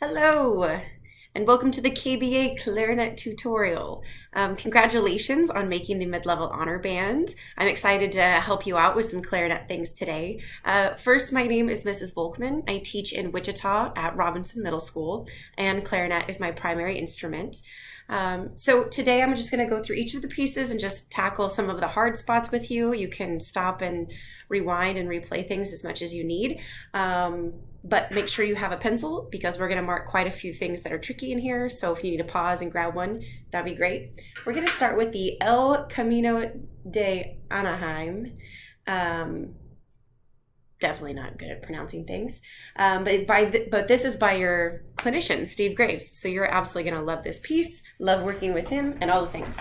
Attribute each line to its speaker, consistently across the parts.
Speaker 1: Hello, and welcome to the KBA Clarinet tutorial. Congratulations on making the mid-level honor band. I'm excited to help you out with some clarinet things today. First, my name is Mrs. Volkman. I teach in Wichita at Robinson Middle School, and clarinet is my primary instrument. So today I'm just going to go through each of the pieces and just tackle some of the hard spots with you. You can stop and rewind and replay things as much as you need. But make sure you have a pencil because we're going to mark quite a few things that are tricky in here. So if you need to pause and grab one, that'd be great. We're going to start with the El Camino de Anaheim. Definitely not good at pronouncing things. But this is by your clinician, Steve Graves. So you're absolutely going to love this piece, love working with him and all the things.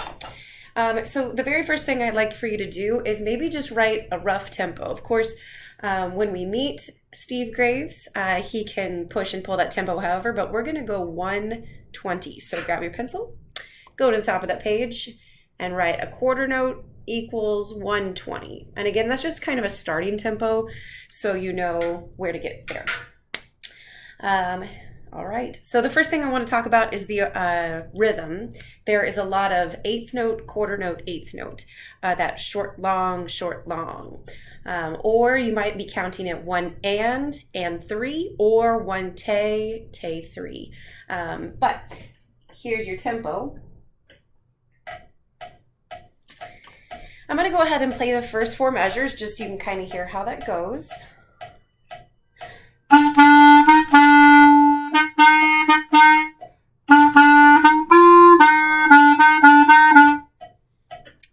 Speaker 1: So the very first thing I'd like for you to do is maybe just write a rough tempo. Of course, when we meet Steve Graves, he can push and pull that tempo however, but we're going to go 120. So grab your pencil, go to the top of that page and write a quarter note equals 120. And again, that's just kind of a starting tempo so you know where to get there. All right, so the first thing I want to talk about is the rhythm. There is a lot of eighth note, quarter note, eighth note, that short, long, or you might be counting it one and three, or one te, three. But here's your tempo. I'm going to go ahead and play the first four measures just so you can kind of hear how that goes.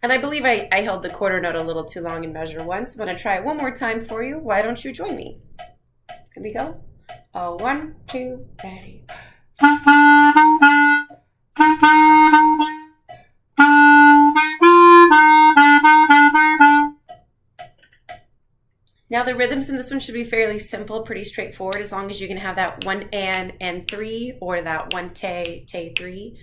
Speaker 1: And I believe I held the quarter note a little too long in measure one, so I'm going to try it one more time for you. Why don't you join me? Here we go. 1, 2, 3. Now the rhythms in this one should be fairly simple, pretty straightforward, as long as you can have that one and three, or that one te, three.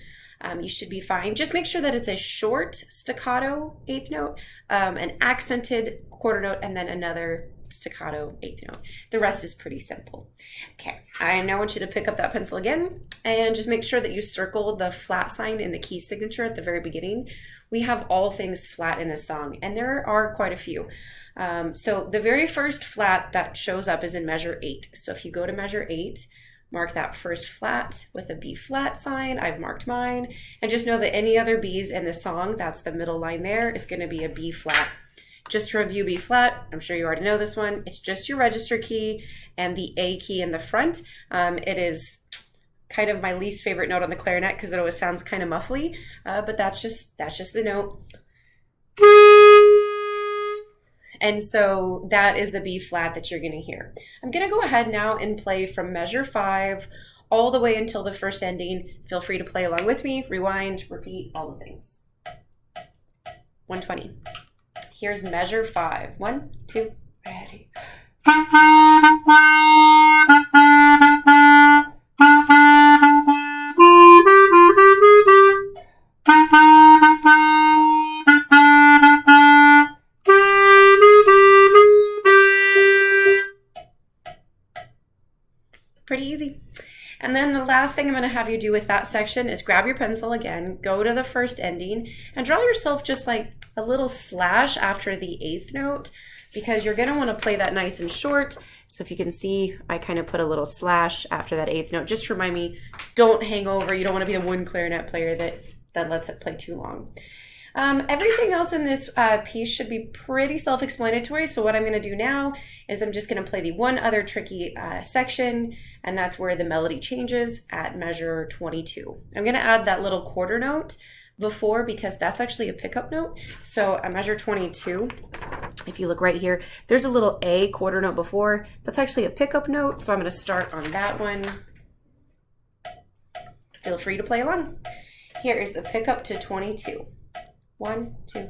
Speaker 1: You should be fine. Just make sure that it's a short staccato eighth note, an accented quarter note, and then another staccato eighth note. The rest is pretty simple. Okay, I now want you to pick up that pencil again and just make sure that you circle the flat sign in the key signature at the very beginning. We have all things flat in this song, and there are quite a few. So the very first flat that shows up is in measure 8. So if you go to measure 8, mark that first flat with a B flat sign. I've marked mine. And just know that any other B's in the song, that's the middle line there, is going to be a B flat. Just to review B flat, I'm sure you already know this one. It's just your register key and the A key in the front. It is kind of my least favorite note on the clarinet because it always sounds kind of muffly, but that's just the note. And so that is the B flat that you're going to hear. I'm going to go ahead now and play from measure 5 all the way until the first ending. Feel free to play along with me, rewind, repeat, all the things. 120. Here's measure 5. 1, 2, ready. Pretty easy. And then the last thing I'm going to have you do with that section is grab your pencil again, go to the first ending, and draw yourself just like a little slash after the eighth note, because you're going to want to play that nice and short. So if you can see, I kind of put a little slash after that eighth note. Just to remind me, don't hang over. You don't want to be the one clarinet player that lets it play too long. Everything else in this piece should be pretty self-explanatory. So what I'm going to do now is I'm just going to play the one other tricky section, and that's where the melody changes at measure 22. I'm going to add that little quarter note before because that's actually a pickup note. So at measure 22, if you look right here, there's a little A quarter note before. That's actually a pickup note. So I'm going to start on that one. Feel free to play along. Here is the pickup to 22. 1, 2.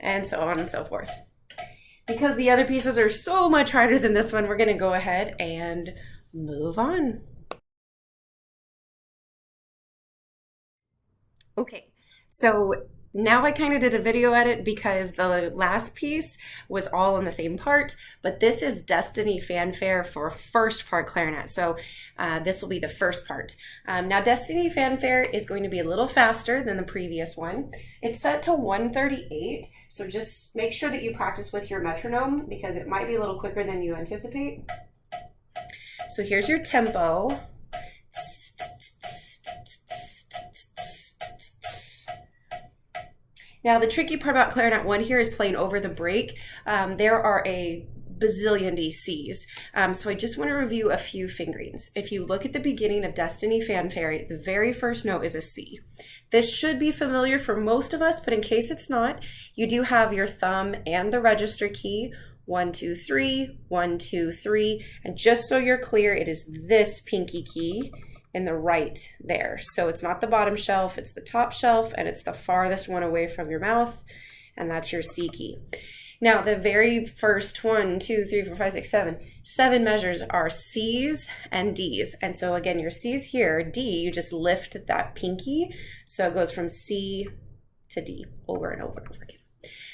Speaker 1: And so on and so forth. Because the other pieces are so much harder than this one, we're going to go ahead and move on. Okay, so now I kind of did a video edit because the last piece was all on the same part, but this is Destiny Fanfare for first part clarinet. So this will be the first part. Now Destiny Fanfare is going to be a little faster than the previous one. It's set to 138, so just make sure that you practice with your metronome because it might be a little quicker than you anticipate. So here's your tempo. Now, the tricky part about clarinet 1 here is playing over the break. There are a bazillion DCs. So I just want to review a few fingerings. If you look at the beginning of Destiny Fanfare, the very first note is a C. This should be familiar for most of us, but in case it's not, you do have your thumb and the register key. 1, 2, 3, 1, 2, 3. And just so you're clear, it is this pinky key in the right there. So it's not the bottom shelf, it's the top shelf, and it's the farthest one away from your mouth, and that's your C key. Now, the very first 1, 2, 3, 4, 5, 6, 7 measures are C's and D's. And so again, your C's here, D, you just lift that pinky. So it goes from C to D over and over and over again.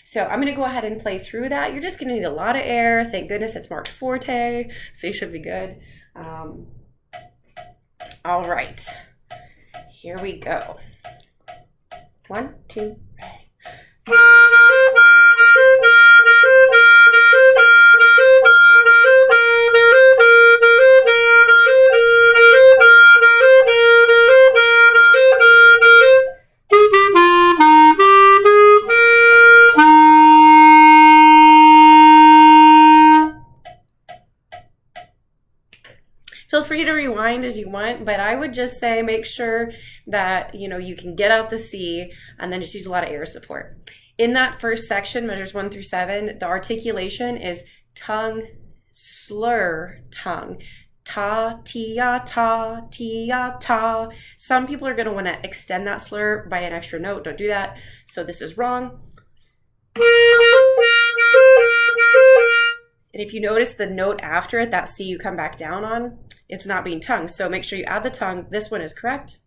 Speaker 1: So I'm going to go ahead and play through that. You're just going to need a lot of air. Thank goodness it's marked forte, so you should be good. All right, here we go. 1, 2, ready. Feel free to rewind as you want, but I would just say make sure that you can get out the C and then just use a lot of air support. In that first section, measures 1 through 7, the articulation is tongue, slur, tongue. Ta, tia, ta, tia, ta. Some people are going to want to extend that slur by an extra note. Don't do that. So this is wrong. And if you notice the note after it, that C you come back down on, it's not being tongue. So make sure you add the tongue. This one is correct.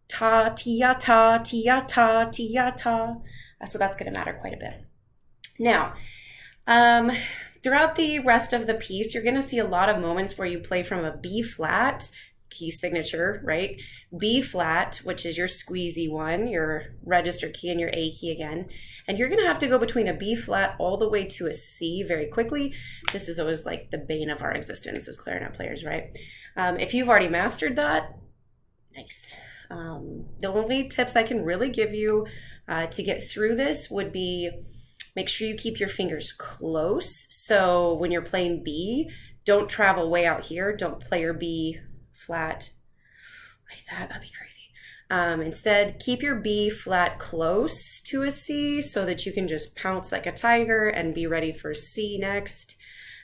Speaker 1: Ta, tia, ta, tia, ta, tia, ta. So that's going to matter quite a bit. Now, throughout the rest of the piece, you're going to see a lot of moments where you play from a B flat key signature, right? B flat, which is your squeezy one, your register key and your A key again. And you're going to have to go between a B flat all the way to a C very quickly. This is always like the bane of our existence as clarinet players, right? If you've already mastered that, nice. The only tips I can really give you to get through this would be make sure you keep your fingers close. So when you're playing B, don't travel way out here. Don't play your B flat like that. That'd be crazy. Instead, keep your B flat close to a C so that you can just pounce like a tiger and be ready for C next.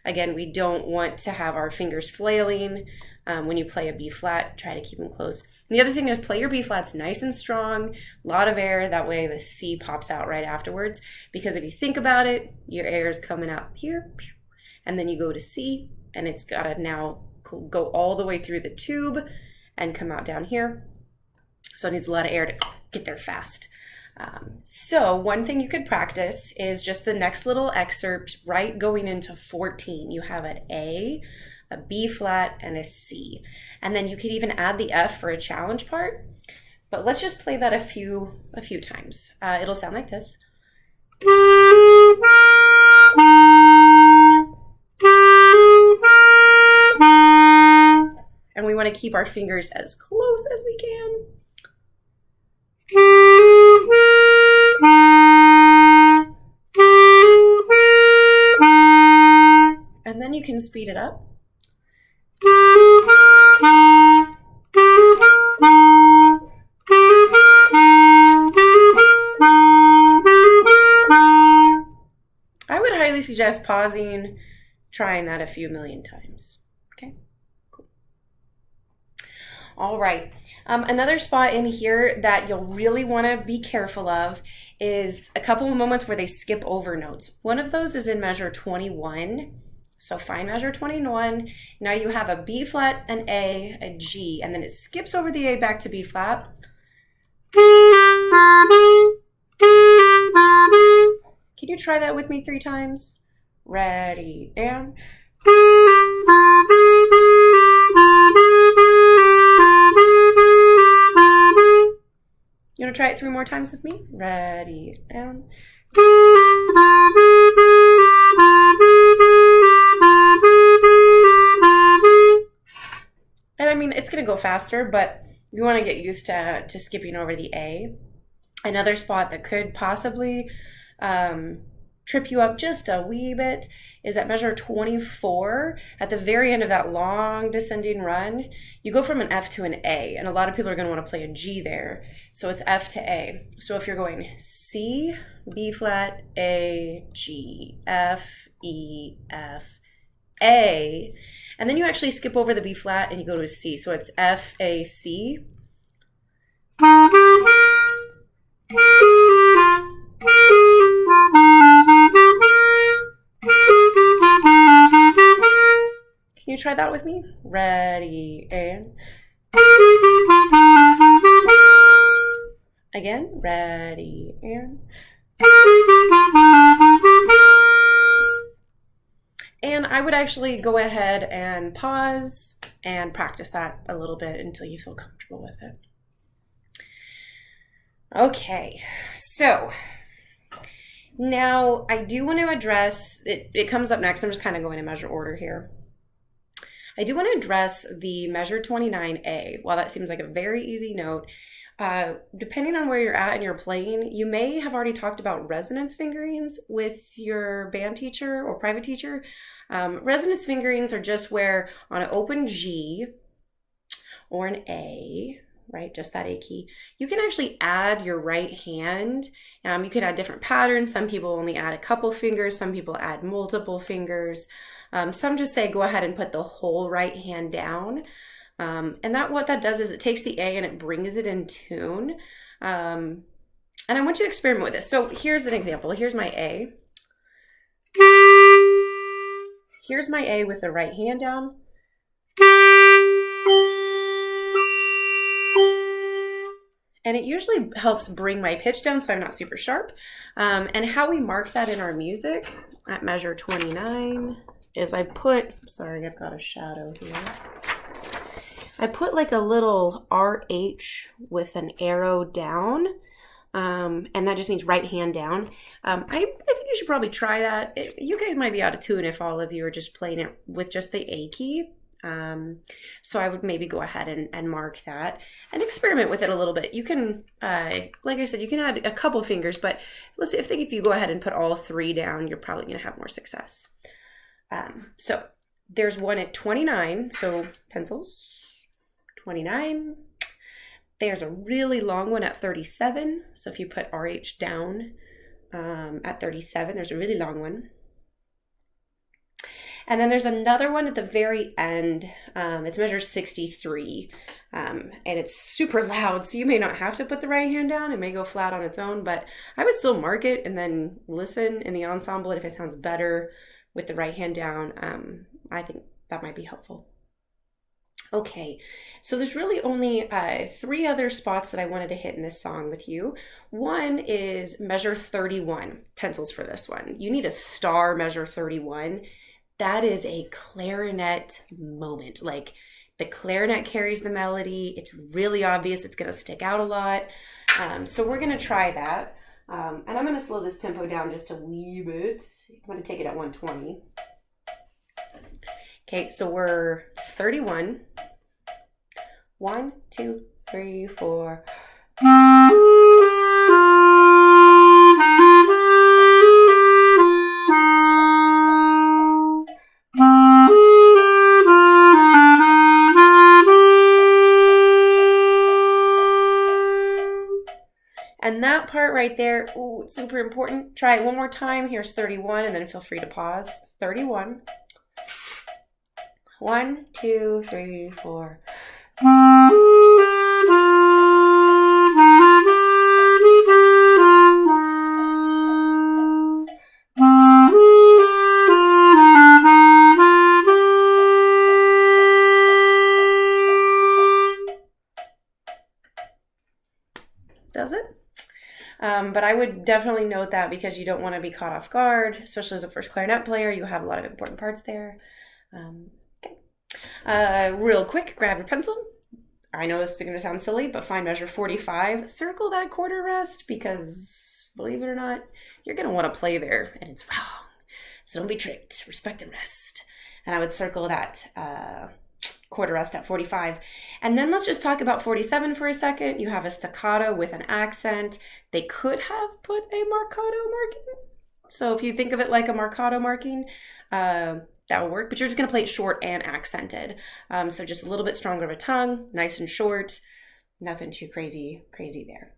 Speaker 1: Again, we don't want to have our fingers flailing. When you play a B flat, try to keep them close. And the other thing is play your B flats nice and strong, a lot of air, that way the C pops out right afterwards. Because if you think about it, your air is coming out here, and then you go to C, and it's got to now go all the way through the tube and come out down here. So it needs a lot of air to get there fast. So one thing you could practice is just the next little excerpt right going into 14. You have an A, a B flat, and a C. And then you could even add the F for a challenge part. But let's just play that a few times. It'll sound like this. And we want to keep our fingers as close as we can. And then you can speed it up. I would highly suggest pausing, trying that a few million times. Okay, cool. All right. Another spot in here that you'll really want to be careful of is a couple of moments where they skip over notes. One of those is in measure 21. So find measure 21. Now you have a B flat, an A G, and then it skips over the A back to B flat. Can you try that with me 3 times? Ready, and... You want to try it 3 more times with me? Ready, and... And I mean, it's going to go faster, but you want to get used to skipping over the A. Another spot that could possibly trip you up just a wee bit is at measure 24. At the very end of that long descending run, you go from an F to an A, and a lot of people are going to want to play a G there. So it's F to A. So if you're going C, B flat, A, G, F, E, F, A, and then you actually skip over the B flat and you go to a C. So it's F, A, C. Can you try that with me? Ready, and... Again, ready, and... And I would actually go ahead and pause and practice that a little bit until you feel comfortable with it. Okay, so now I do want to address, it comes up next, I'm just kind of going in measure order here. I do want to address the measure 29A. While that seems like a very easy note, depending on where you're at and you're playing, you may have already talked about resonance fingerings with your band teacher or private teacher. Resonance fingerings are just where on an open G or an A, right, just that A key, you can actually add your right hand. You can add different patterns. Some people only add a couple fingers. Some people add multiple fingers. Some just say go ahead and put the whole right hand down. And what that does is it takes the A and it brings it in tune. And I want you to experiment with this. So here's an example. Here's my A. Here's my A with the right hand down. And it usually helps bring my pitch down so I'm not super sharp. And how we mark that in our music at measure 29 is I put, sorry, I've got a shadow here. I put like a little RH with an arrow down, and that just means right hand down. I think you should probably try that. You guys might be out of tune if all of you are just playing it with just the A key. So I would maybe go ahead and mark that and experiment with it a little bit. You can, like I said, you can add a couple fingers, but if you go ahead and put all 3 down, you're probably going to have more success. So there's one at 29, so pencils, 29. There's a really long one at 37. So if you put RH down at 37, there's a really long one. And then there's another one at the very end. It's measure 63, and it's super loud, so you may not have to put the right hand down. It may go flat on its own, but I would still mark it and then listen in the ensemble. And if it sounds better with the right hand down, I think that might be helpful. Okay, so there's really only 3 other spots that I wanted to hit in this song with you. One is measure 31, pencils for this one. You need a star measure 31. That is a clarinet moment. Like the clarinet carries the melody. It's really obvious. It's going to stick out a lot. So we're going to try that. And I'm going to slow this tempo down just a wee bit. I'm going to take it at 120. Okay, so we're 31. 1, 2, 3, 4. And that part right there, ooh, it's super important. Try it one more time. Here's 31, and then feel free to pause. 31. 1, 2, 3, 4. does it. But I would definitely note that because you don't want to be caught off guard, especially as a first clarinet player. You have a lot of important parts there. Okay. Real quick, grab your pencil. I know this is going to sound silly, but find measure 45. Circle that quarter rest because, believe it or not, you're going to want to play there, and it's wrong. So don't be tricked. Respect and rest. And I would circle that quarter rest at 45. And then let's just talk about 47 for a second. You have a staccato with an accent. They could have put a marcato marking. So if you think of it like a marcato marking, that will work, but you're just going to play it short and accented. So just a little bit stronger of a tongue, nice and short, nothing too crazy there.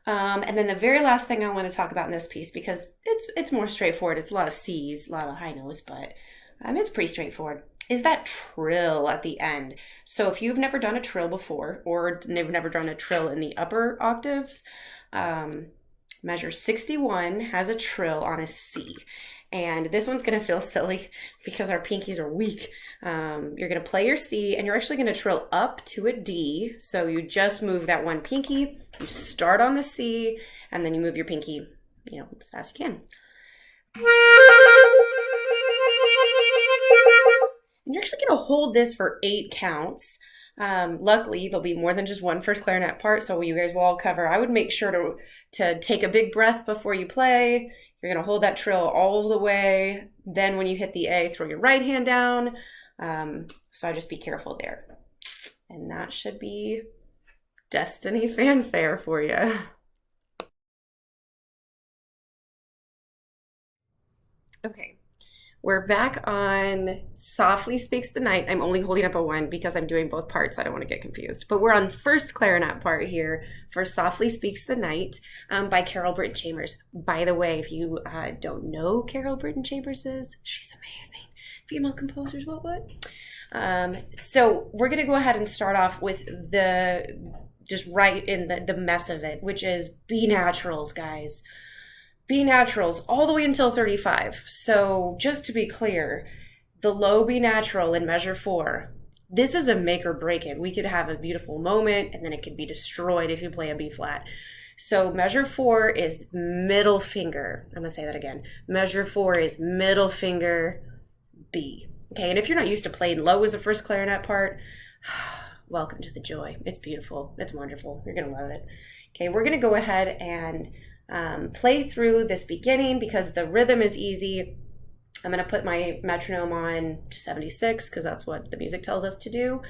Speaker 1: And then the very last thing I want to talk about in this piece, because it's more straightforward, it's a lot of C's, a lot of high notes, but it's pretty straightforward, is that trill at the end. So if you've never done a trill before, or they've never done a trill in the upper octaves, measure 61 has a trill on a C. And this one's going to feel silly because our pinkies are weak. You're going to play your C and you're actually going to trill up to a D. So you just move that one pinky, you start on the C, and then you move your pinky, as fast as you can. And you're actually going to hold this for 8 counts. Luckily, there'll be more than just one first clarinet part, so you guys will all cover. I would make sure to take a big breath before you play. You're going to hold that trill all the way. Then when you hit the A, throw your right hand down. So just be careful there. And that should be Destiny Fanfare for you. Okay. We're back on Softly Speaks the Night. I'm only holding up a 1 because I'm doing both parts. I don't want to get confused. But we're on first clarinet part here for Softly Speaks the Night by Brittin Chambers. By the way, if you don't know Carol Brittin Chambers is, she's amazing. Female composers, what? So we're going to go ahead and start off with just right in the mess of it, which is B naturals, guys. B naturals all the way until 35. So just to be clear, the low B natural in measure 4, this is a make or break it. We could have a beautiful moment and then it could be destroyed if you play a B flat. So measure 4 is middle finger. I'm gonna say that again. Measure 4 is middle finger B. Okay, and if you're not used to playing low as a first clarinet part, welcome to the joy. It's beautiful, it's wonderful. You're gonna love it. Okay, we're gonna go ahead and play through this beginning because the rhythm is easy. I'm going to put my metronome on to 76 because that's what the music tells us to do.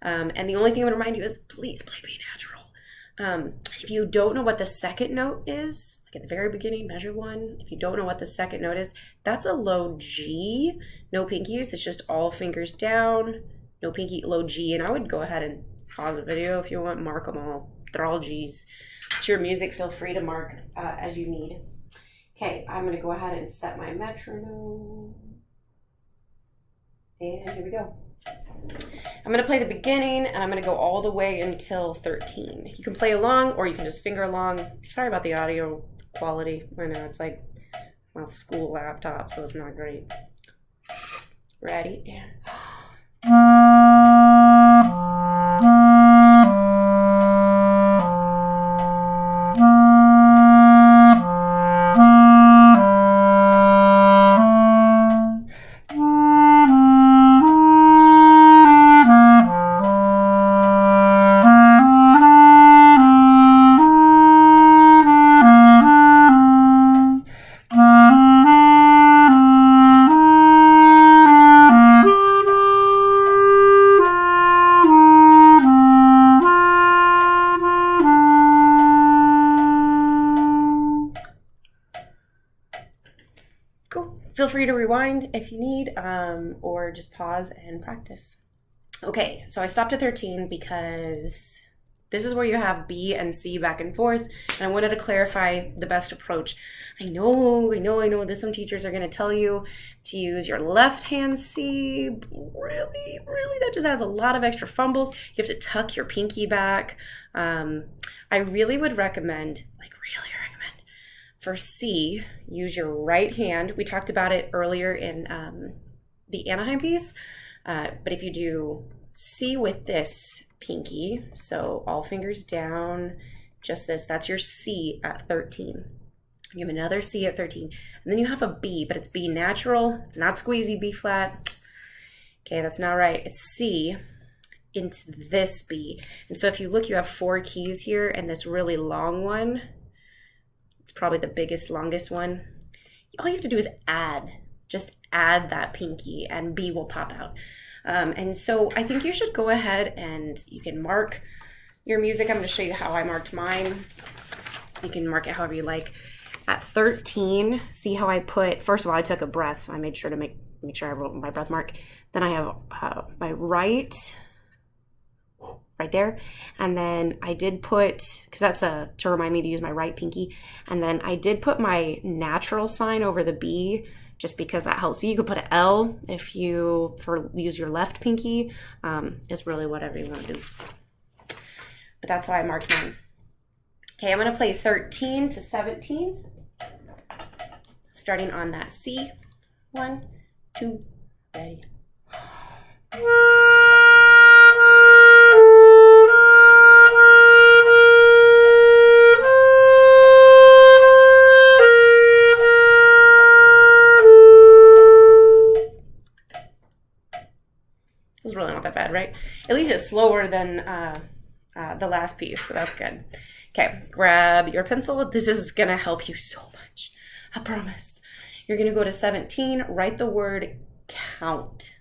Speaker 1: And the only thing I would remind you is please play B natural. If you don't know what the second note is, like at the very beginning, measure 1, if you don't know what the second note is, that's a low G, no pinkies. It's just all fingers down, no pinky, low G. And I would go ahead and pause the video if you want, mark them all. They're all G's. It's your music, feel free to mark as you need. Okay, I'm going to go ahead and set my metronome. And here we go. I'm going to play the beginning and I'm going to go all the way until 13. You can play along or you can just finger along. Sorry about the audio quality. I know it's like my school laptop, so it's not great. Ready? And... Feel free to rewind if you need, or just pause and practice. Okay, so I stopped at 13 because this is where you have B and C back and forth, and I wanted to clarify the best approach. I know that some teachers are going to tell you to use your left hand C. Really, that just adds a lot of extra fumbles. You have to tuck your pinky back. I really would recommend, for C, use your right hand. We talked about it earlier in the Anaheim piece, but if you do C with this pinky, so all fingers down, just this. That's your C at 13. You have another C at 13. And then you have a B, but it's B natural. It's not squeezy B flat. Okay, that's not right. It's C into this B. And so if you look, you have 4 keys here, and this really long one, it's probably the biggest, longest one. All you have to do is add. Just add that pinky, and B will pop out. And so I think you should go ahead and you can mark your music. I'm going to show you how I marked mine. You can mark it however you like. At 13, see how I put, first of all, I took a breath. I made sure to make sure I wrote my breath mark. Then I have my right there. And then I did put, because that's to remind me to use my right pinky. And then I did put my natural sign over the B, just because that helps. You could put an L if you use your left pinky. It's really whatever you want to do. But that's why I marked mine. Okay, I'm going to play 13 to 17. Starting on that C. 1, 2, ready. It's really not that bad, right? At least it's slower than the last piece, so that's good. Okay, grab your pencil. This is gonna help you so much, I promise. You're gonna go to 17, write the word count,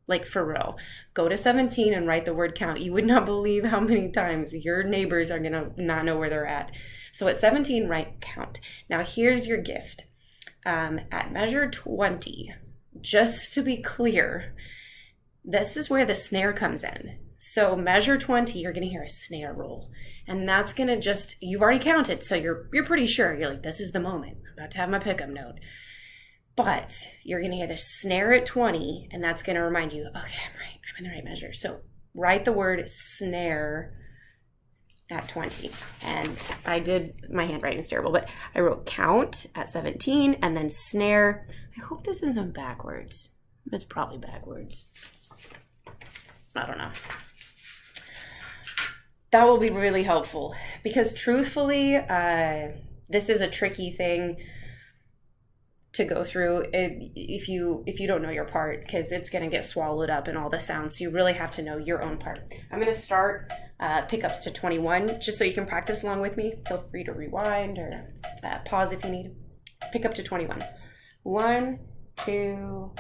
Speaker 1: like for real. Go to 17 and write the word count. You would not believe how many times your neighbors are gonna not know where they're at. So at 17, write count. Now here's your gift. At measure 20, just to be clear, this is where the snare comes in. So measure 20, you're gonna hear a snare roll. And that's gonna you've already counted, so you're pretty sure. You're like, this is the moment. I'm about to have my pickup note. But you're gonna hear the snare at 20, and that's gonna remind you, okay, I'm in the right measure. So write the word snare at 20. And my handwriting's terrible, but I wrote count at 17 and then snare. I hope this isn't backwards. It's probably backwards. I don't know. That will be really helpful because truthfully, this is a tricky thing to go through if you don't know your part, because it's going to get swallowed up in all the sounds. So you really have to know your own part. I'm going to start pickups to 21 just so you can practice along with me. Feel free to rewind or pause if you need. Pick up to 21. 1, 2.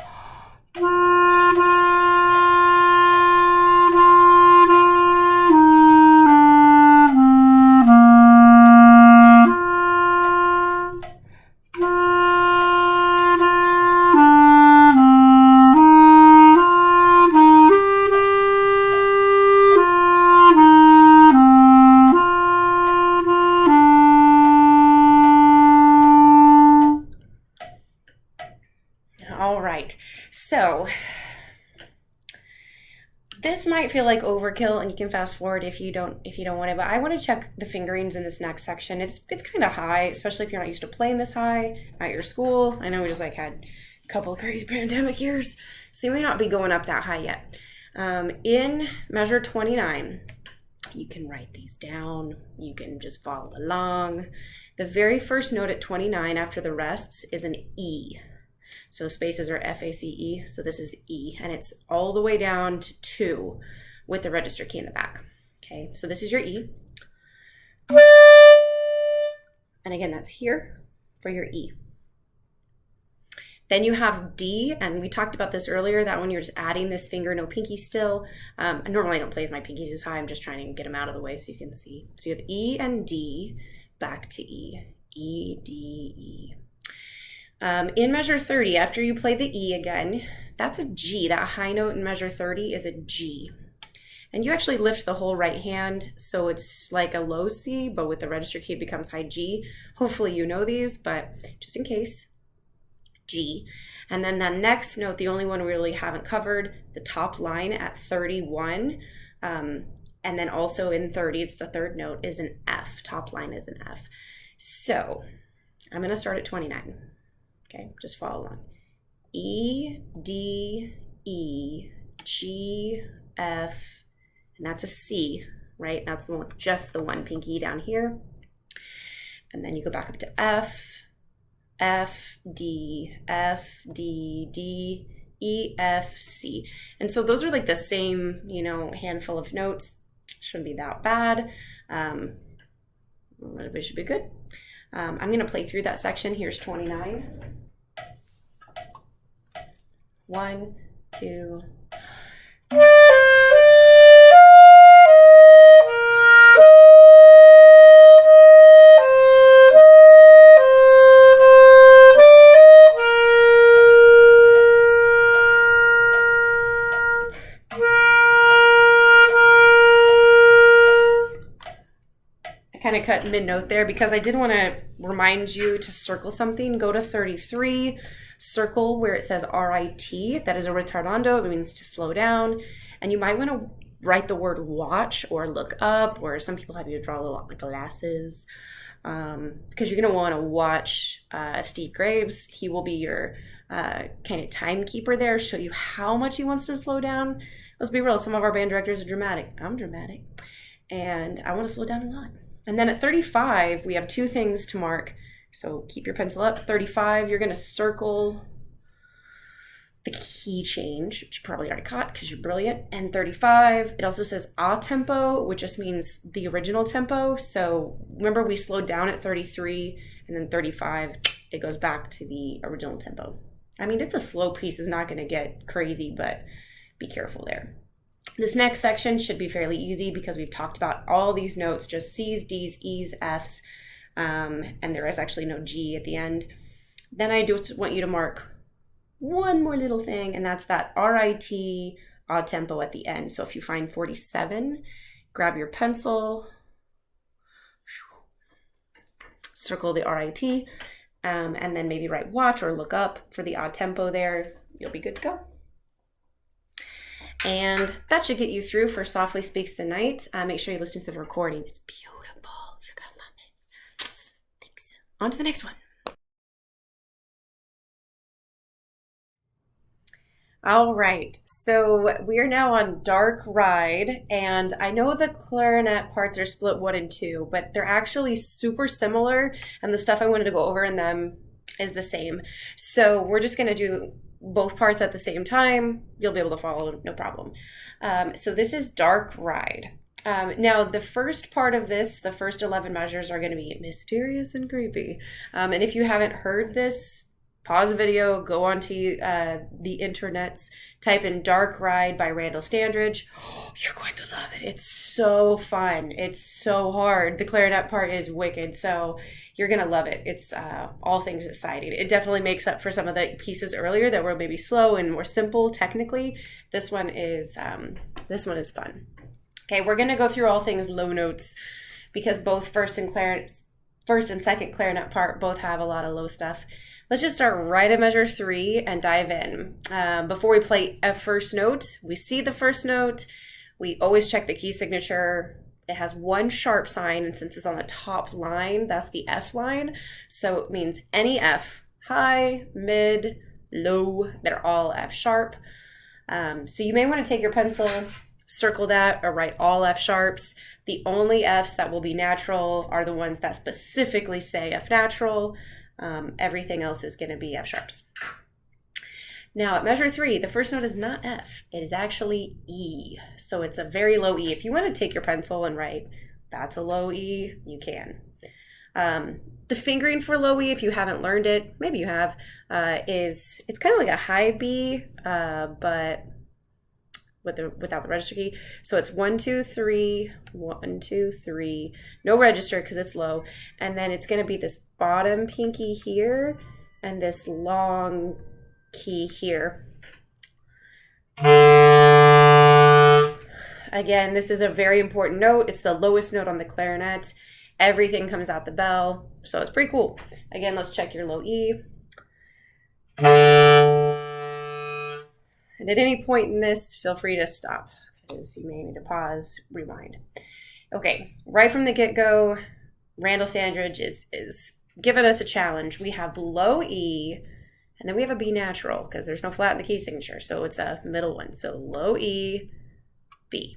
Speaker 1: All right, so this might feel like overkill, and you can fast forward if you don't want it. But I want to check the fingerings in this next section. It's kind of high, especially if you're not used to playing this high at your school. I know we just had a couple of crazy pandemic years, so you may not be going up that high yet. In measure 29, you can write these down. You can just follow along. The very first note at 29 after the rests is an E. So spaces are F-A-C-E, so this is E, and it's all the way down to 2 with the register key in the back. Okay, so this is your E. And again, that's here for your E. Then you have D, and we talked about this earlier, that when you're just adding this finger, no pinky still. Normally I don't play with my pinkies as high, I'm just trying to get them out of the way so you can see. So you have E and D, back to E, E, D, E. In measure 30, after you play the E again, that's a G. That high note in measure 30 is a G. And you actually lift the whole right hand, so it's like a low C, but with the register key it becomes high G. Hopefully you know these, but just in case, G. And then that next note, the only one we really haven't covered, the top line at 31, and then also in 30, it's the third note, is an F. Top line is an F. So I'm going to start at 29. Okay, just follow along. E, D, E, G, F, and that's a C. right? That's the one, just the one pinky down here. And then you go back up to F, F, D, F, D, D, E, F, C. And so those are like the same, you know, handful of notes. Shouldn't be that bad. It should be good. I'm going to play through that section. Here's 29. 1, 2. Kind of cut mid-note there because I did want to remind you to circle something. Go to 33, circle where it says RIT. That is a retardando. It means to slow down. And you might want to write the word watch or look up, or some people have you draw little glasses because you're going to want to watch Steve Graves. He will be your kind of timekeeper there, show you how much he wants to slow down. Let's be real. Some of our band directors are dramatic. I'm dramatic. And I want to slow down a lot. And then at 35, we have 2 things to mark. So keep your pencil up. 35, you're going to circle the key change, which you probably already caught because you're brilliant. And 35, it also says a tempo, which just means the original tempo. So remember we slowed down at 33, and then 35, it goes back to the original tempo. I mean, it's a slow piece. It's not going to get crazy, but be careful there. This next section should be fairly easy because we've talked about all these notes, just C's, D's, E's, F's, and there is actually no G at the end. Then I just want you to mark one more little thing, and that's that RIT odd tempo at the end. So if you find 47, grab your pencil, circle the RIT, and then maybe write watch or look up for the odd tempo there. You'll be good to go. And that should get you through for Softly Speaks the Night. Make sure you listen to the recording. It's beautiful. You're going to love it. Thanks. On to the next one. All right. So we are now on Dark Ride. And I know the clarinet parts are split 1 and 2, but they're actually super similar. And the stuff I wanted to go over in them is the same. So we're just going to do both parts at the same time. You'll be able to follow, no problem. So this is Dark Ride. Now the first part of this, the first 11 measures are going to be mysterious and creepy. And if you haven't heard this, pause the video, go onto the internets, type in Dark Ride by Randall Standridge. Oh, you're going to love it. It's so fun. It's so hard. The clarinet part is wicked. So you're going to love it. It's all things exciting. It definitely makes up for some of the pieces earlier that were maybe slow and more simple technically. This one is fun. Okay, we're going to go through all things low notes because both first and second clarinet part both have a lot of low stuff. Let's just start right at measure 3 and dive in. Before we play a first note, we see the first note. We always check the key signature. It has 1 sharp sign, and since it's on the top line, that's the F line. So it means any F, high, mid, low, they're all F sharp. So you may want to take your pencil, circle that, or write all F sharps. The only Fs that will be natural are the ones that specifically say F natural. Everything else is going to be F sharps. Now at measure 3, the first note is not F. It is actually E. So it's a very low E. If you want to take your pencil and write, that's a low E, you can. The fingering for low E, if you haven't learned it, maybe you have, it's kind of like a high B, but without the register key. So it's 1, 2, 3, 1, 2, 3, no register because it's low. And then it's going to be this bottom pinky here and this long key here. Again, this is a very important note. It's the lowest note on the clarinet. Everything comes out the bell, so it's pretty cool. Again, let's check your low E. And at any point in this, feel free to stop because you may need to pause, rewind. Okay, right from the get-go, Randall Standridge is giving us a challenge. We have low E, and then we have a B natural because there's no flat in the key signature, so it's a middle one. So low E, B.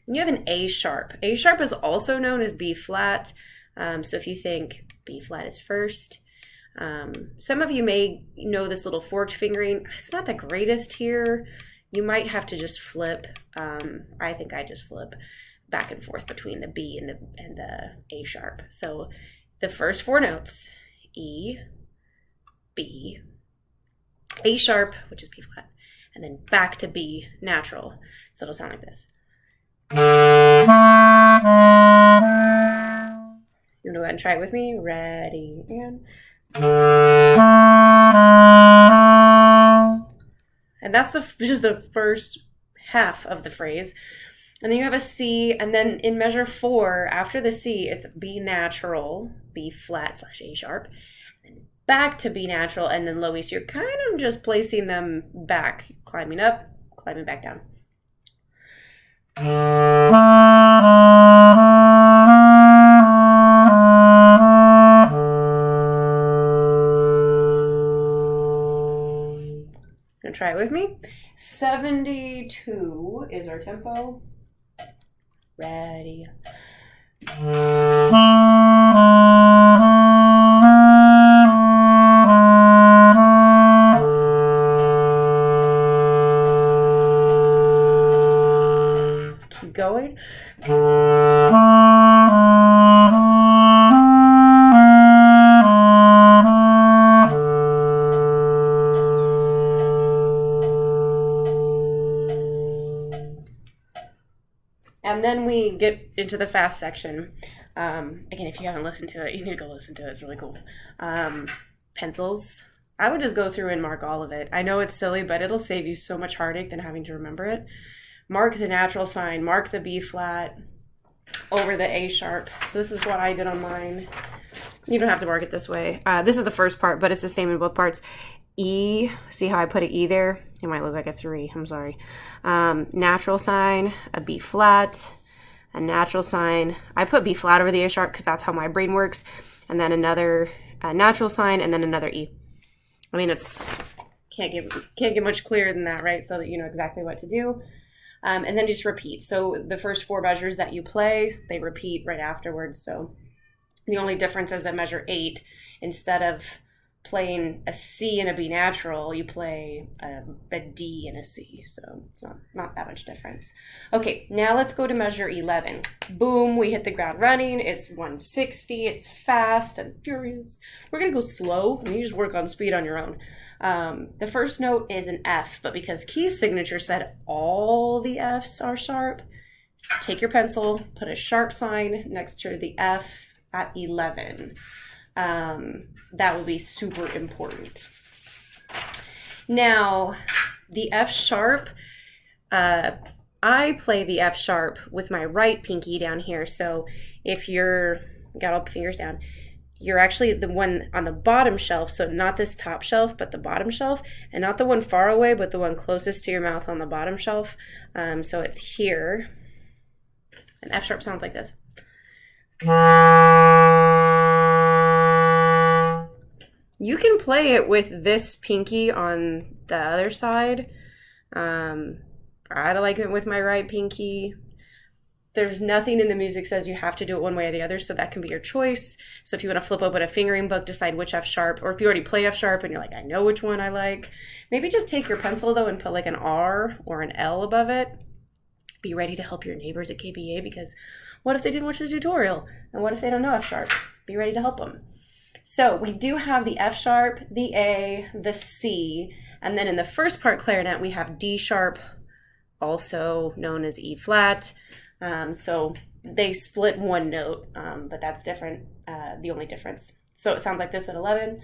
Speaker 1: And you have an A sharp. A sharp is also known as B flat. So if you think B flat is first, some of you may know this little forked fingering. It's not the greatest here. You might have to just flip. I think I just flip back and forth between the B and the A sharp. So the first four notes, E, B, A sharp, which is B flat, and then back to B natural. So it'll sound like this. You want to go ahead and try it with me? Ready, and that's just the first half of the phrase. And then you have a C, and then in measure 4, after the C, it's B natural, B flat / A sharp, and then back to B natural, and then low E. So you're kind of just placing them back, climbing up, climbing back down. Gonna try it with me. 72 is our tempo. Ready. Keep going. And then we get into the fast section. Again, if you haven't listened to it, you need to go listen to it. It's really cool. Pencils. I would just go through and mark all of it. I know it's silly, but it'll save you so much heartache than having to remember it. Mark the natural sign. Mark the B flat over the A sharp. So this is what I did on mine. You don't have to mark it this way. This is the first part, but it's the same in both parts. E, see how I put an E there? It might look like a 3, I'm sorry. Natural sign, a B flat, a natural sign. I put B flat over the A sharp because that's how my brain works. And then another natural sign, and then another E. I mean, it's can't get much clearer than that, right? So that you know exactly what to do. And then just repeat. So the first 4 measures that you play, they repeat right afterwards. So the only difference is at measure 8, instead of playing a C and a B natural, you play a D and a C. So it's not that much difference. Okay, now let's go to measure 11. Boom, we hit the ground running. It's 160. It's fast and furious. We're going to go slow, and you just work on speed on your own. The first note is an F, but because key signature said all the Fs are sharp, take your pencil, put a sharp sign next to the F at 11. That will be super important. Now, the F sharp, I play the F sharp with my right pinky down here. So if you're, got all the fingers down, you're actually the one on the bottom shelf. So not this top shelf, but the bottom shelf, and not the one far away, but the one closest to your mouth on the bottom shelf. So it's here. An F sharp sounds like this. You can play it with this pinky on the other side. I like it with my right pinky. There's nothing in the music says you have to do it one way or the other, so that can be your choice. So if you want to flip open a fingering book, decide which F sharp, or if you already play F sharp and you're like, I know which one I like, maybe just take your pencil though and put like an R or an L above it. Be ready to help your neighbors at KBA, because what if they didn't watch the tutorial? And what if they don't know F sharp? Be ready to help them. So we do have the F sharp, the A, the C, and then in the first part clarinet, we have D sharp, also known as E flat. So they split one note, but that's different, the only difference. So it sounds like this at 11.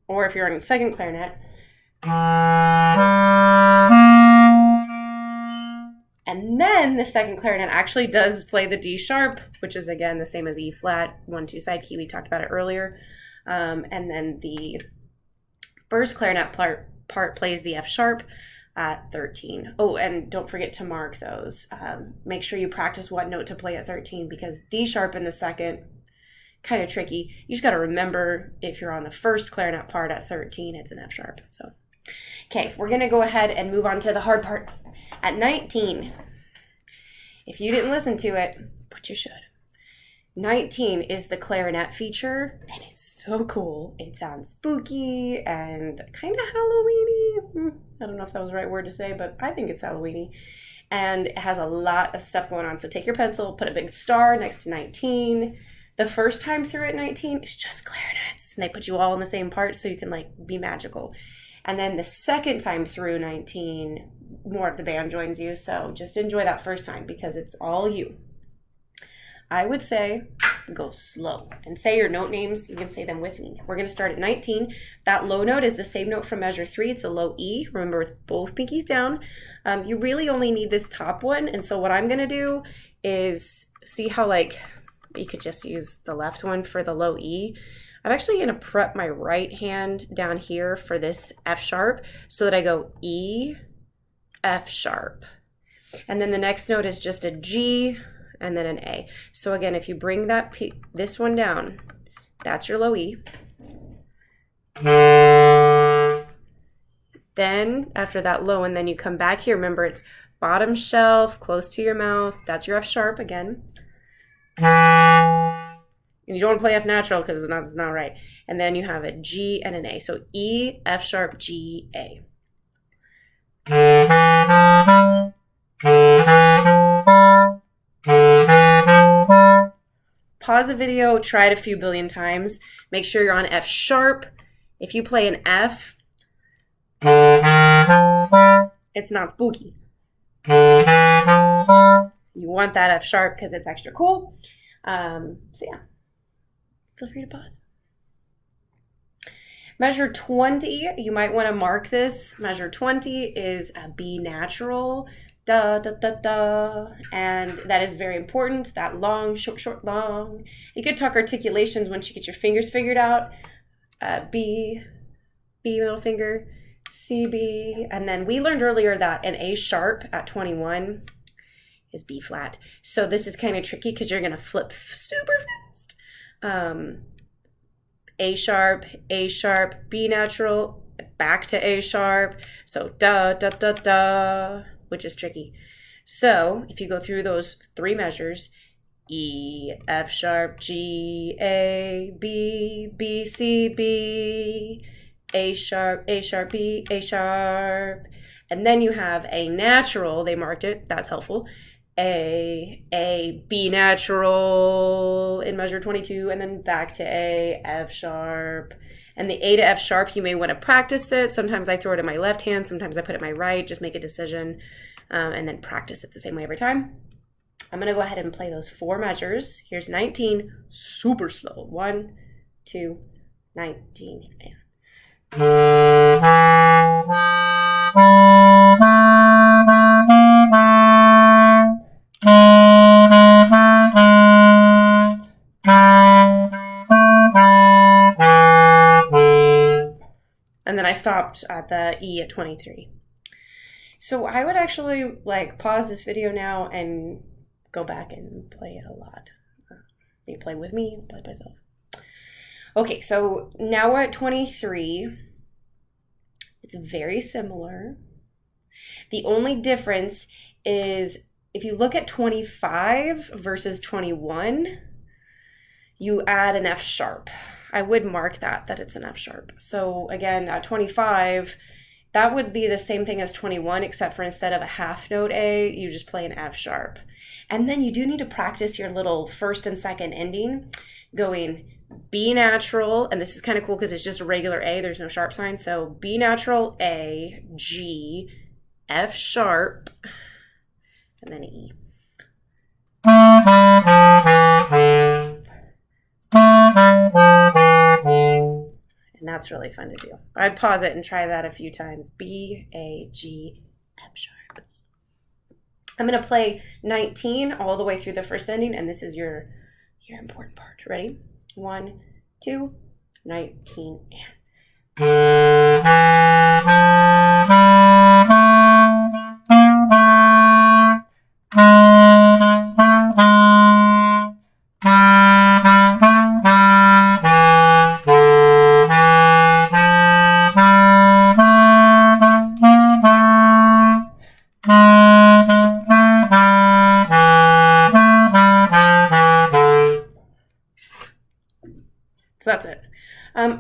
Speaker 1: Or if you're on the second clarinet. And then the second clarinet actually does play the D sharp, which is again the same as E flat, 1-2 side key. We talked about it earlier. And then the first clarinet part plays the F sharp at 13. Oh, and don't forget to mark those. Make sure you practice what note to play at 13, because D sharp in the second, kind of tricky. You just got to remember if you're on the first clarinet part at 13, it's an F sharp. So Okay, we're going to go ahead and move on to the hard part. At 19, if you didn't listen to it, but you should, 19 is the clarinet feature, and it's so cool. It sounds spooky and kind of Halloween-y. I don't know if that was the right word to say, but I think it's Halloween-y. And it has a lot of stuff going on. So take your pencil, put a big star next to 19. The first time through at 19 is just clarinets, and they put you all in the same part so you can like be magical. And then the second time through 19, more of the band joins you. So just enjoy that first time because it's all you. I would say go slow and say your note names. You can say them with me. We're going to start at 19. That low note is the same note from measure 3. It's a low E. Remember, it's both pinkies down. You really only need this top one. And so what I'm going to do is see how like you could just use the left one for the low E. I'm actually going to prep my right hand down here for this F sharp so that I go E, F sharp. And then the next note is just a G, and then an A. So again, if you bring this one down, that's your low E. Then after that low, and then you come back here, remember it's bottom shelf, close to your mouth. That's your F sharp again. And you don't want to play F natural because it's not right. And then you have a G and an A. So E, F sharp, G, A. Pause the video, try it a few billion times. Make sure you're on F sharp. If you play an F, it's not spooky. You want that F sharp because it's extra cool. So yeah, feel free to pause. Measure 20, you might want to mark this. Measure 20 is a B natural. Da, da, da, da. And that is very important. That long, short, short, long. You could talk articulations once you get your fingers figured out. B, middle finger, C, B. And then we learned earlier that an A sharp at 21 is B flat. So this is kind of tricky because you're going to flip super fast. A sharp, B natural, back to A sharp. So da, da, da, da, which is tricky. So if you go through those 3 measures, E, F sharp, G, A, B, B, C, B, A sharp, B, A sharp. And then you have A natural, they marked it, that's helpful. A, B natural in measure 22, and then back to A, F sharp. And the A to F sharp, you may want to practice it. Sometimes I throw it in my left hand, sometimes I put it in my right, just make a decision, and then practice it the same way every time. I'm going to go ahead and play those 4 measures. Here's 19, super slow. 1, 2, 19, and... And then I stopped at the E at 23. So I would actually like pause this video now and go back and play it a lot. Maybe play with me, play by myself. Okay, so now we're at 23. It's very similar. The only difference is if you look at 25 versus 21, you add an F sharp. I would mark that it's an F sharp. So again, at 25, that would be the same thing as 21, except for instead of a half note A, you just play an F sharp. And then you do need to practice your little first and second ending, going B natural, and this is kind of cool because it's just a regular A, there's no sharp sign. So B natural, A, G, F sharp, and then E. And that's really fun to do. I'd pause it and try that a few times. B, A, G, F sharp. I'm going to play 19 all the way through the first ending, and this is your important part. Ready? 1, 2, 19, and...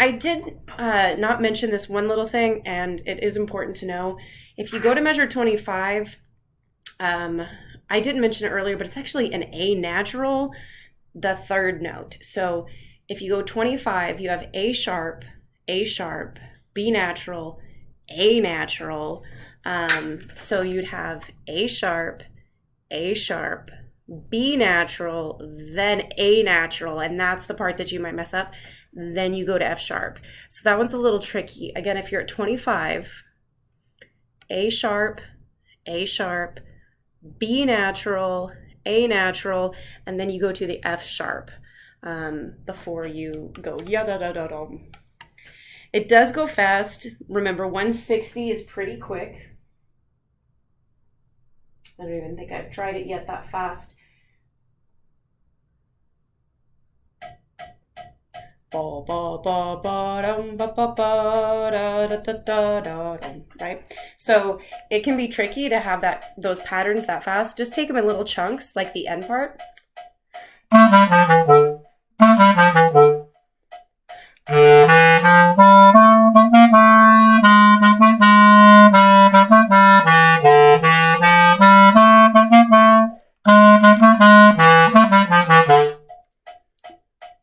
Speaker 1: I did not mention this one little thing, and it is important to know. If you go to measure 25, I didn't mention it earlier, but it's actually an A natural, the third note. So if you go 25, you have A sharp, B natural, A natural. So you'd have A sharp, B natural, then A natural, and that's the part that you might mess up. Then you go to F sharp. So that one's a little tricky. Again, if you're at 25, A sharp, B natural, A natural, and then you go to the F sharp before you go ya-da-da-da-da. It does go fast. Remember, 160 is pretty quick. I don't even think I've tried it yet that fast. Right? So it can be tricky to have those patterns that fast. Just take them in little chunks, like the end part.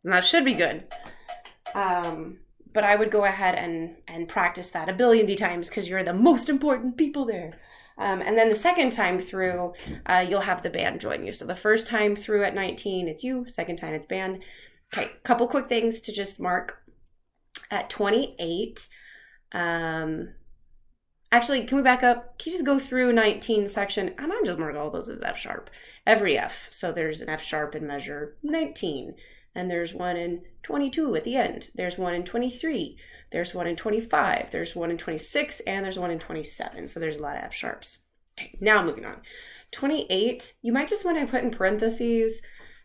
Speaker 1: And that should be good. But I would go ahead and practice that a billion times because you're the most important people there. And then the second time through, you'll have the band join you. So the first time through at 19, it's you. Second time, it's band. Okay, couple quick things to just mark. At 28, actually, can we back up? Can you just go through 19 section? And I'm just mark all those as F sharp. Every F. So there's an F sharp in measure 19. And there's one in 22 at the end. There's one in 23. There's one in 25. There's one in 26. And there's one in 27. So there's a lot of F sharps. Okay, now moving on. 28, you might just want to put in parentheses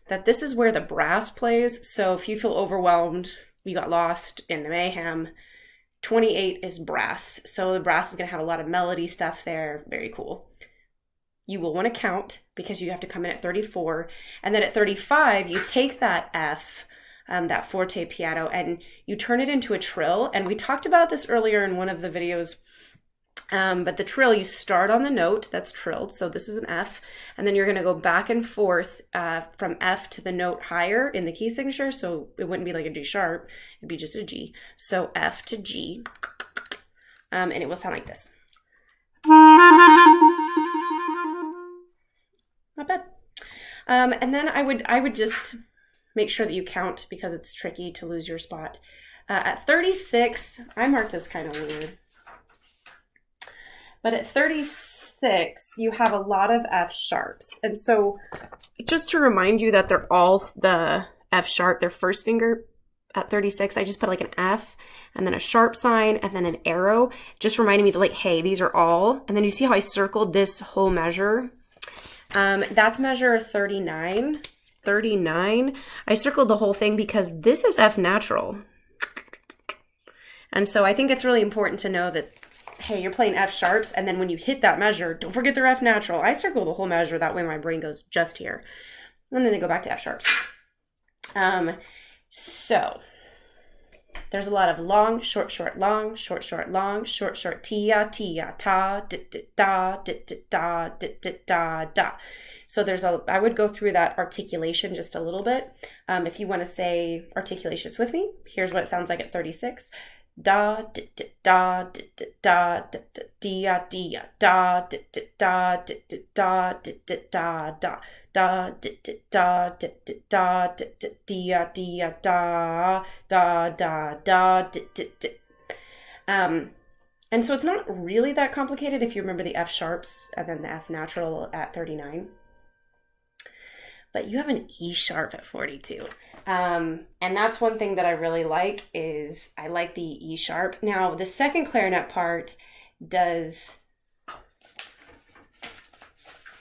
Speaker 1: that this is where the brass plays. So if you feel overwhelmed, you got lost in the mayhem, 28 is brass. So the brass is going to have a lot of melody stuff there. Very cool. You will want to count because you have to come in at 34. And then at 35, you take that F, that forte piano, and you turn it into a trill. And we talked about this earlier in one of the videos. But the trill, you start on the note that's trilled. So this is an F. And then you're going to go back and forth from F to the note higher in the key signature. So it wouldn't be like a G sharp. It'd be just a G. So F to G. And it will sound like this. Not bad. And then I would just make sure that you count because it's tricky to lose your spot. At 36, I marked this kind of weird. But at 36, you have a lot of F sharps. And so just to remind you that they're all the F sharp, their first finger at 36, I just put like an F and then a sharp sign and then an arrow, just reminding me that like, hey, these are all. And then you see how I circled this whole measure? That's measure 39. 39. I circled the whole thing because this is F natural. And so I think it's really important to know that, hey, you're playing F sharps, and then when you hit that measure, don't forget they're F natural. I circle the whole measure, that way my brain goes just here. And then they go back to F sharps. So there's a lot of long, short, short, long, short, short, long, short, short, tia, tia, ta, da, da, da, da, da, da, da. So I would go through that articulation just a little bit. If you want to say articulations with me, here's what it sounds like at 36. Da da da da da da dia dia da da da da da da da da da da dia dia da da da da. And so it's not really that complicated if you remember the F sharps and then the F natural at 39. But you have an E sharp at 42. And that's one thing that I really like is I like the E sharp. Now, the second clarinet part does...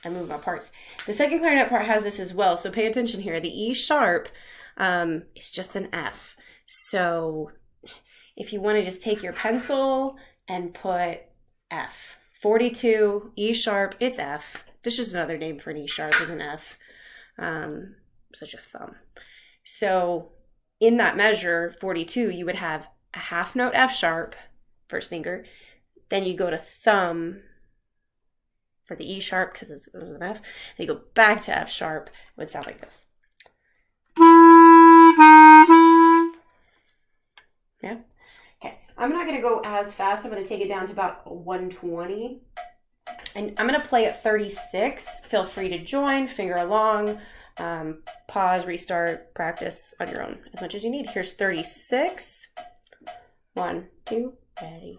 Speaker 1: I move my parts. The second clarinet part has this as well, so pay attention here. The E sharp is just an F. So if you want to just take your pencil and put F. 42, E sharp, it's F. This is just another name for an E sharp is an F. Such a thumb. So in that measure, 42, you would have a half note F sharp, first finger, then you go to thumb for the E sharp because it was an F, and you go back to F sharp. It would sound like this. Yeah. Okay. I'm not going to go as fast. I'm going to take it down to about 120. And I'm going to play at 36. Feel free to join, finger along, pause, restart, practice on your own as much as you need. Here's 36. 1, 2, ready.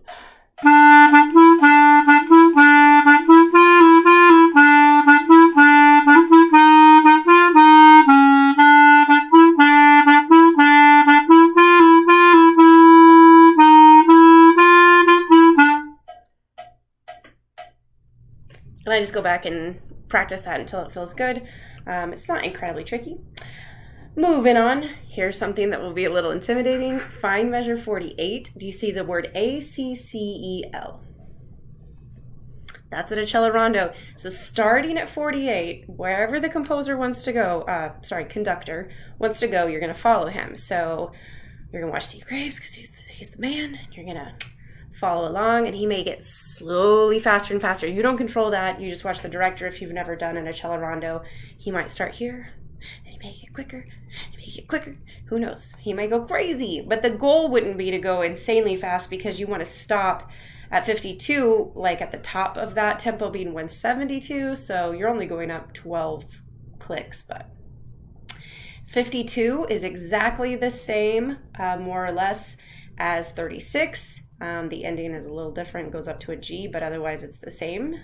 Speaker 1: And I just go back and practice that until it feels good. It's not incredibly tricky. Moving on, here's something that will be a little intimidating. Find measure 48. Do you see the word A-C-C-E-L? That's at a cello rondo. So starting at 48, wherever the composer wants to go, conductor wants to go, you're going to follow him. So you're going to watch Steve Graves because he's the man. And you're going to follow along, and he may get slowly faster and faster. You don't control that. You just watch the director. If you've never done a cello rondo, he might start here, and he may get quicker, Who knows? He may go crazy, but the goal wouldn't be to go insanely fast because you want to stop at 52, like at the top of that tempo being 172, so you're only going up 12 clicks, but 52 is exactly the same, more or less, as 36. The ending is a little different, goes up to a G, but otherwise it's the same.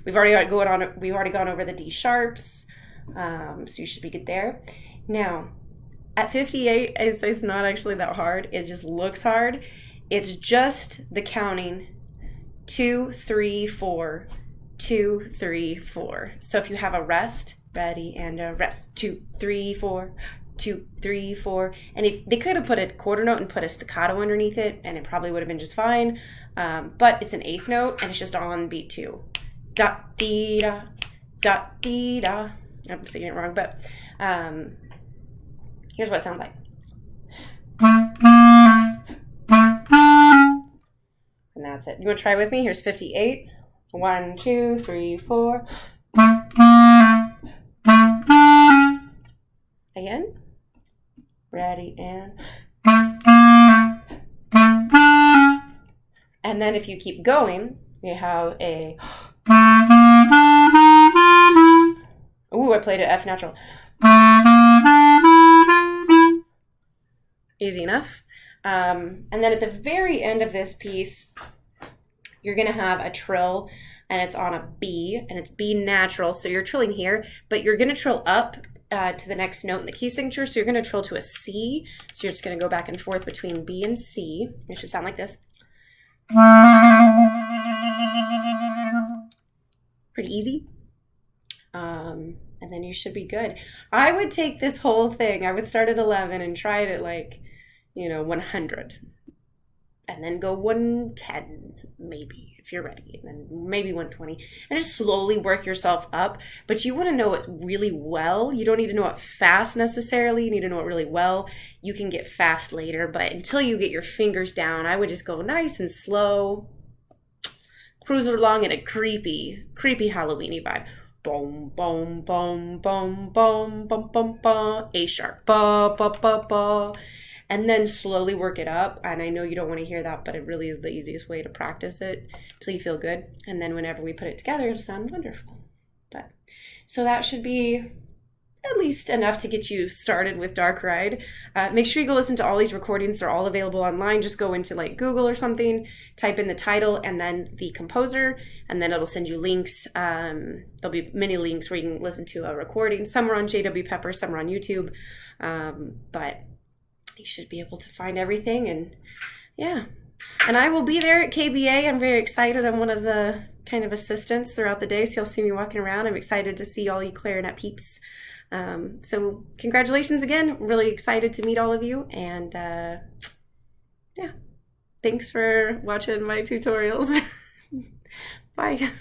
Speaker 1: We've already gone over the D sharps, so you should be good there. Now, at 58, it's not actually that hard. It just looks hard. It's just the counting 2, 3, 4, 2, 3, 4. So if you have a rest, ready, and a rest, 2, 3, 4. 2, 3, 4, and if they could have put a quarter note and put a staccato underneath it, and it probably would have been just fine. But it's an eighth note, and it's just on beat 2. Dot dee da, dot dee da. I'm singing it wrong, but here's what it sounds like. And that's it. You want to try with me? Here's 58. 1, 2, 3, 4. Again. Ready, and then if you keep going, you have a, ooh, I played an F natural. Easy enough. And then at the very end of this piece, you're going to have a trill, and it's on a B, and it's B natural, so you're trilling here, but you're going to trill up to the next note in the key signature, so you're going to trill to a C, so you're just going to go back and forth between B and C. It should sound like this. Pretty easy. And then you should be good. I would take this whole thing, I would start at 11 and try it at 100. And then go 110, maybe, if you're ready, and then maybe 120, and just slowly work yourself up. But you want to know it really well. You don't need to know it fast necessarily. You need to know it really well. You can get fast later, but until you get your fingers down, I would just go nice and slow, cruise along in a creepy Halloween-y vibe. Boom, boom, boom, boom, boom, boom, boom, boom, A sharp, ba, ba, ba, ba. And then slowly work it up. And I know you don't want to hear that, but it really is the easiest way to practice it till you feel good. And then whenever we put it together, it'll sound wonderful. But so that should be at least enough to get you started with Dark Ride. Make sure you go listen to all these recordings. They're all available online. Just go into Google or something, type in the title and then the composer, and then it'll send you links. There'll be many links where you can listen to a recording. Some are on JW Pepper, some are on YouTube. But you should be able to find everything, and yeah. And I will be there at KBA. I'm very excited. I'm one of the kind of assistants throughout the day, so you'll see me walking around. I'm excited to see all you clarinet peeps. So congratulations again. I'm really excited to meet all of you, and yeah, thanks for watching my tutorials. Bye.